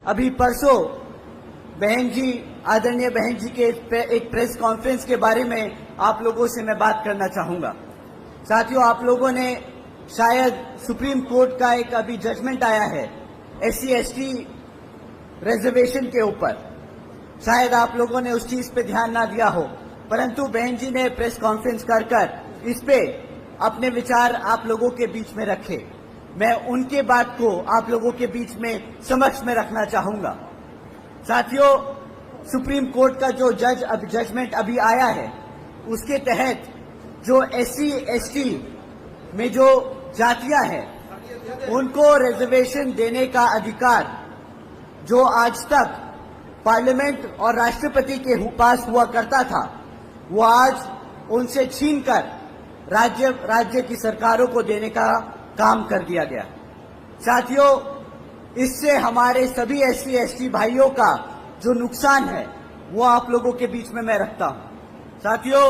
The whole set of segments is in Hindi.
अभी परसों बहन जी, आदरणीय बहन जी के एक प्रेस कॉन्फ्रेंस के बारे में आप लोगों से मैं बात करना चाहूंगा। साथियों, आप लोगों ने शायद सुप्रीम कोर्ट का एक अभी जजमेंट आया है SC/ST रिजर्वेशन के ऊपर, शायद आप लोगों ने उस चीज पे ध्यान ना दिया हो, परंतु बहन जी ने प्रेस कॉन्फ्रेंस कर इस पे अपने विचार आप लोगों के बीच में रखे। मैं उनके बात को आप लोगों के बीच में समक्ष में रखना चाहूंगा। साथियों, सुप्रीम कोर्ट का जो जजमेंट अभी आया है, उसके तहत जो SC/ST में जो जातियां हैं उनको रिजर्वेशन देने का अधिकार जो आज तक पार्लियामेंट और राष्ट्रपति के पास हुआ करता था, वो आज उनसे छीनकर राज्य की सरकारों को देने का काम कर दिया गया। साथियों, इससे हमारे सभी SC/ST भाइयों का जो नुकसान है वो आप लोगों के बीच में मैं रखता हूं। साथियों,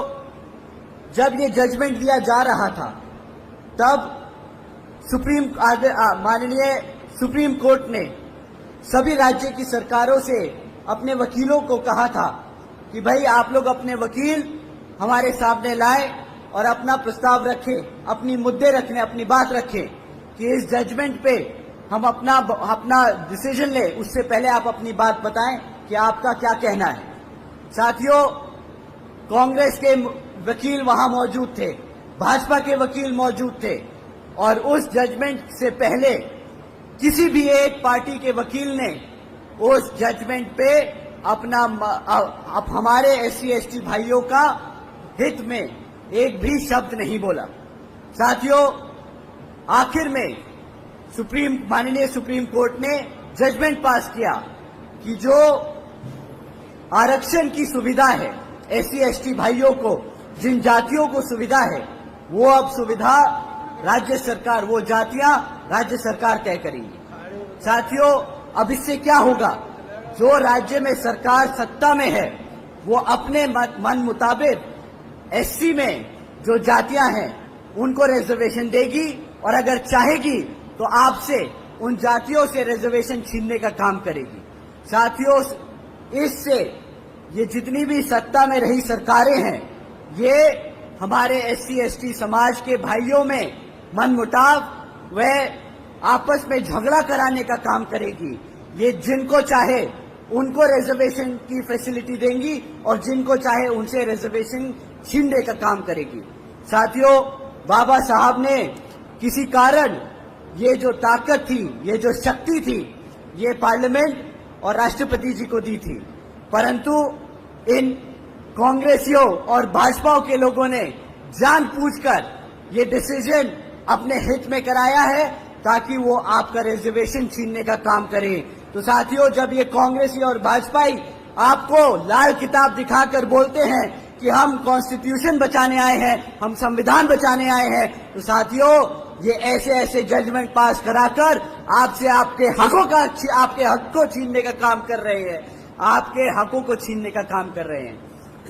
जब ये जजमेंट दिया जा रहा था तब माननीय सुप्रीम कोर्ट ने सभी राज्य की सरकारों से अपने वकीलों को कहा था कि भाई आप लोग अपने वकील हमारे सामने लाए और अपना प्रस्ताव रखें, अपनी मुद्दे रखें, अपनी बात रखें कि इस जजमेंट पे हम अपना डिसीजन ले, उससे पहले आप अपनी बात बताएं कि आपका क्या कहना है। साथियों, कांग्रेस के वकील वहां मौजूद थे, भाजपा के वकील मौजूद थे और उस जजमेंट से पहले किसी भी एक पार्टी के वकील ने उस जजमेंट पे हमारे SC/ST भाइयों का हित में एक भी शब्द नहीं बोला। साथियों, आखिर में माननीय सुप्रीम कोर्ट ने जजमेंट पास किया कि जो आरक्षण की सुविधा है SC/ST भाइयों को, जिन जातियों को सुविधा है, वो अब सुविधा राज्य सरकार, वो जातियां राज्य सरकार तय करेंगी। साथियों, अब इससे क्या होगा, जो राज्य में सरकार सत्ता में है वो अपने मन मुताबिक SC में जो जातियां हैं उनको रिजर्वेशन देगी और अगर चाहेगी तो आपसे उन जातियों से रिजर्वेशन छीनने का काम करेगी। साथियों, इससे ये जितनी भी सत्ता में रही सरकारें हैं, ये हमारे SC/ST समाज के भाइयों में मनमुटाव व आपस में झगड़ा कराने का काम करेगी। ये जिनको चाहे उनको रिजर्वेशन की फैसिलिटी देंगी और जिनको चाहे उनसे रिजर्वेशन छीनने का काम करेगी। साथियों, बाबा साहब ने किसी कारण ये जो ताकत थी, ये जो शक्ति थी, ये पार्लियामेंट और राष्ट्रपति जी को दी थी, परंतु इन कांग्रेसियों और भाजपा के लोगों ने जानबूझकर ये डिसीजन अपने हित में कराया है ताकि वो आपका रिजर्वेशन छीनने का काम करें। तो साथियों, जब ये कांग्रेसी और भाजपाई आपको लाल किताब दिखाकर बोलते हैं कि हम कॉन्स्टिट्यूशन बचाने आए हैं, हम संविधान बचाने आए हैं, तो साथियों, ये ऐसे जजमेंट पास कराकर आपसे आपके हक को छीनने का काम कर रहे हैं, आपके हकों को छीनने का काम कर रहे हैं।